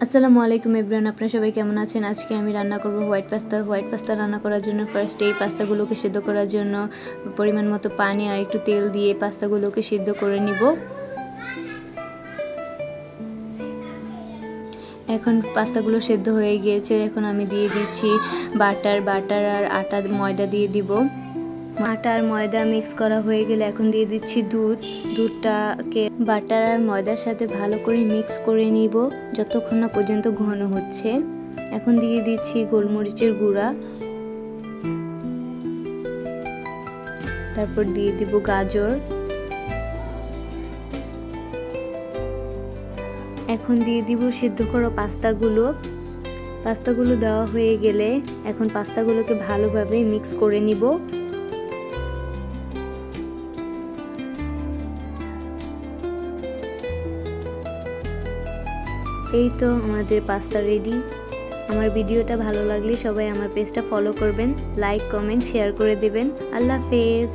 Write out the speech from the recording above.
আসসালামু আলাইকুম এভরিওয়ান, আপনারা সবাই কেমন আছেন? আজকে আমি রান্না করব হোয়াইট পাস্তা রান্না করার জন্য ফার্স্ট এই পাস্তাগুলোকে সিদ্ধ করার জন্য পরিমাণ মতো পানি আর একটু তেল দিয়ে পাস্তাগুলোকে সিদ্ধ করে নিব। এখন পাস্তাগুলো সিদ্ধ হয়ে গিয়েছে। এখন আমি দিয়ে দিচ্ছি বাটার আর আটা ময়দা দিয়ে দিব। আটা আর ময়দা মিক্স করা হয়ে গেলে এখন দিয়ে দিচ্ছি দুধটাকে বাটার আর ময়দার সাথে ভালো করে মিক্স করে নিব যতক্ষণ না পর্যন্ত ঘন হচ্ছে। এখন দিয়ে দিচ্ছি গোলমরিচের গুঁড়া, তারপর দিয়ে দিব গাজর, এখন দিয়ে দিব সিদ্ধ করা পাস্তাগুলো দেওয়া হয়ে গেলে এখন পাস্তাগুলোকে ভালোভাবে মিক্স করে নিব। এই তো আমাদের পাস্তা রেডি। আমার ভিডিওটা ভালো লাগলে সবাই আমার পেজটা ফলো করবেন, লাইক কমেন্ট শেয়ার করে দেবেন। আল্লাহ হাফেজ।